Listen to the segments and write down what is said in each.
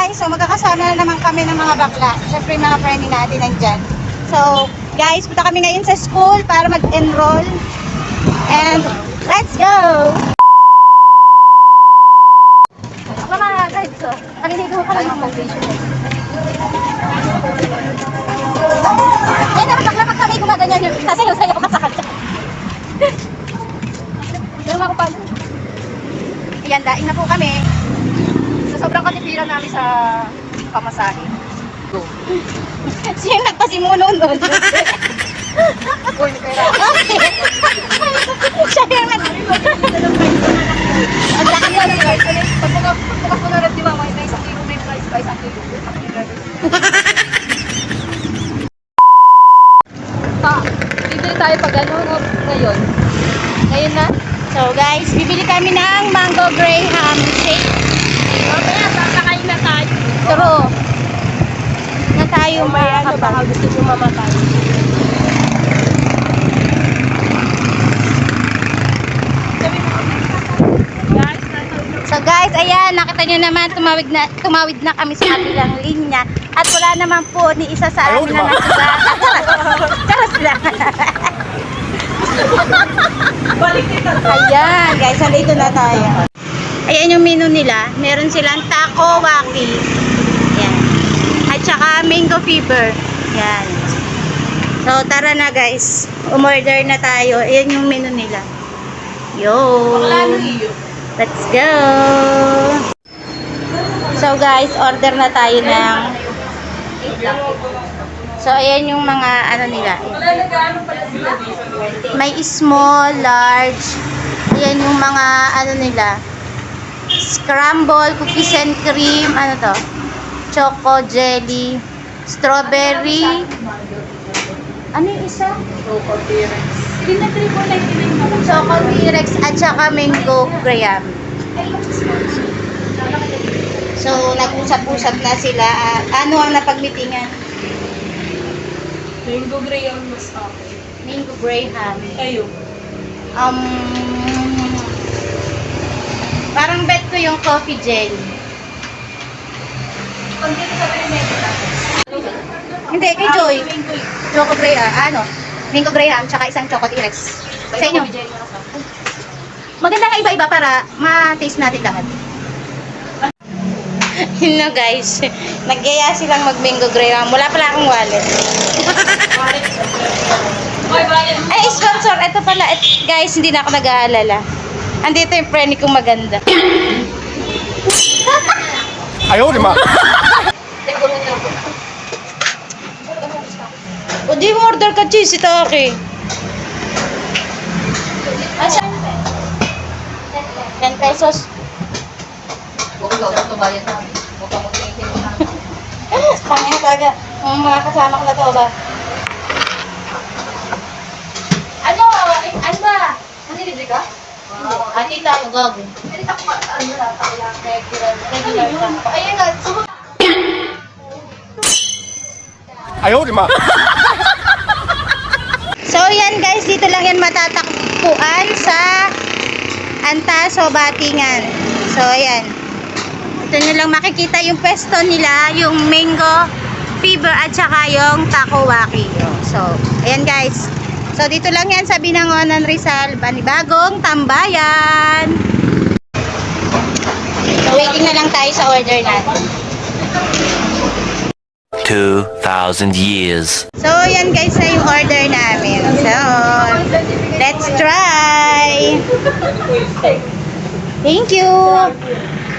guys, so magkakasama na naman kami ng mga bakla. Siyempre yung mga friendly natin nandyan. So guys, punta kami ngayon sa school para mag-enroll. And let's go! Mga guys, so naliligaw ka lang ng foundation. Yan, bakla pag kami gumaganyan yun. Sasayaw-sayaw ka sa kanya. Yung ako pa. Ayan, daing na po kami. So, sobrang katipiran namin sa pamasahe. Siya yung nagpasimuno nun. Siya yung ang laki na ng guys. Pagbukas ko na rin, di ba, may isang kilo, may price pa, isang kilo. Bibili tayo pag ano, ngayon. Ngayon na? So guys, bibili kami ng mango graham shake. Mamaya, sasakain na tayo. Pero, na tayo mga Ano, baka gusto nyo mamatay. So guys, ayan, nakita nyo naman, tumawid na kami sa kabilang linya. At wala naman po ni isa sa amin na nagsuga. Charas lang. Ayan, guys, nandito na tayo. Ayan yung menu nila. Meron silang taco waki. Ayan. At saka mango fever. Ayan. So, tara na guys. Umorder na tayo. Ayan yung menu nila. Yo! Let's go! So guys, order na tayo ng so ayan yung mga ano nila. May small, large. Ayan yung mga ano nila. Scramble, cookies and cream, ano to? Choco jelly, strawberry. Ano yung isa? Choco T-Rex at saka mango graham. So, nag-usap-usap na sila. Ano ang napagmitingan? Mango graham mas okay. Mango graham. Kayo? Parang bet ko yung coffee jelly. Hindi, kay Joy. Choco graham. Ano? Mango graham, tsaka isang choco T-Rex. Sa inyo. Maganda nga iba-iba para ma-taste natin lahat. Yun na guys. Nagyaya silang mag-mango graham. Wala pala akong wallet. Ay, sponsor. Ito pala. Guys, hindi na ako nag-aalala. Andito yung friend kong maganda. Ayaw, di ma. O di mo order ka cheese. Ito okay. 10 pesos. Kanya talaga. Ang mga kasama ko na to ba? Ano ba? Nanilibre ka? Ati tayo gago. Hindi ako ano lang, regular lang. Ayun nga. Ayaw, di ma. So yan guys, dito lang yan matatakpuan sa Antaso, Batingan. So ayan. Ito nyo lang makikita yung pesto nila, yung mango fever at saka yung taco waki. So ayan guys. So dito lang yan sa Binangonan, Rizal, Banibagong Tambayan. So waiting na lang tayo sa order natin. 2,000 years. So, yan guys na yung order namin. So, let's try! Thank you!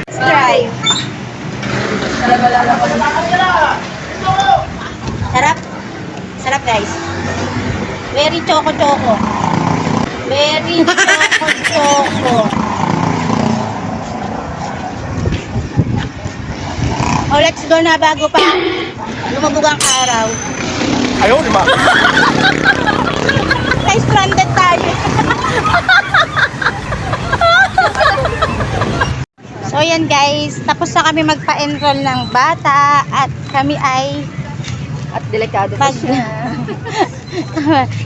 Let's try! Sarap! Sarap guys! Very choco-choco! Very choco-choco! Oh, let's go na bago pa lumabog ang araw. Ayaw, di ma. Na-stranded tayo. So yan guys, tapos na kami magpa-enroll ng bata at kami ay At delikado pa siya.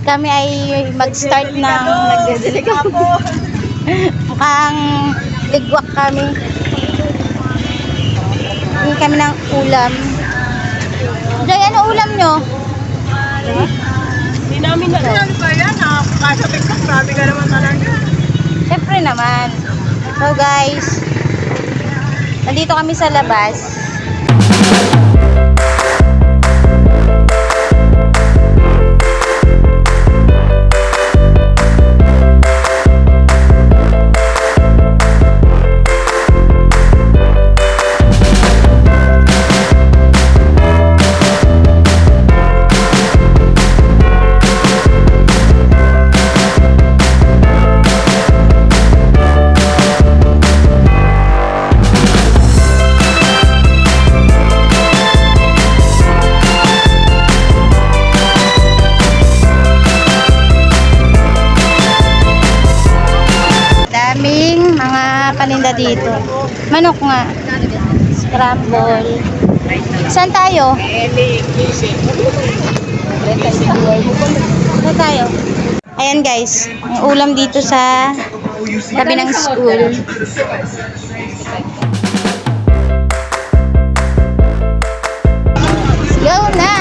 kami ay mag-start ng kami ng ulam. Jay, ano ulam nyo? Hindi namin na. Ano ba yan? Nakakasabik ka. Grabe ka naman talaga. Siyempre naman. So guys, nandito kami sa labas. Daming mga paninda dito. Manok nga. Scramble. Saan tayo? Saan tayo? Ayan guys, ang ulam dito sa tabi ng school. Go na!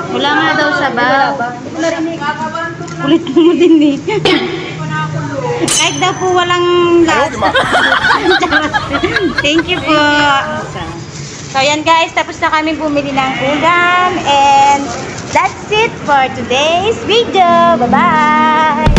Wala nga daw sabaw. Kulit mo din eh. Kahit daw po walang Ayaw, di lasa. ma. Thank you po. So yan guys, tapos na kami bumili ng ulam. And that's it for today's video. Bye-bye!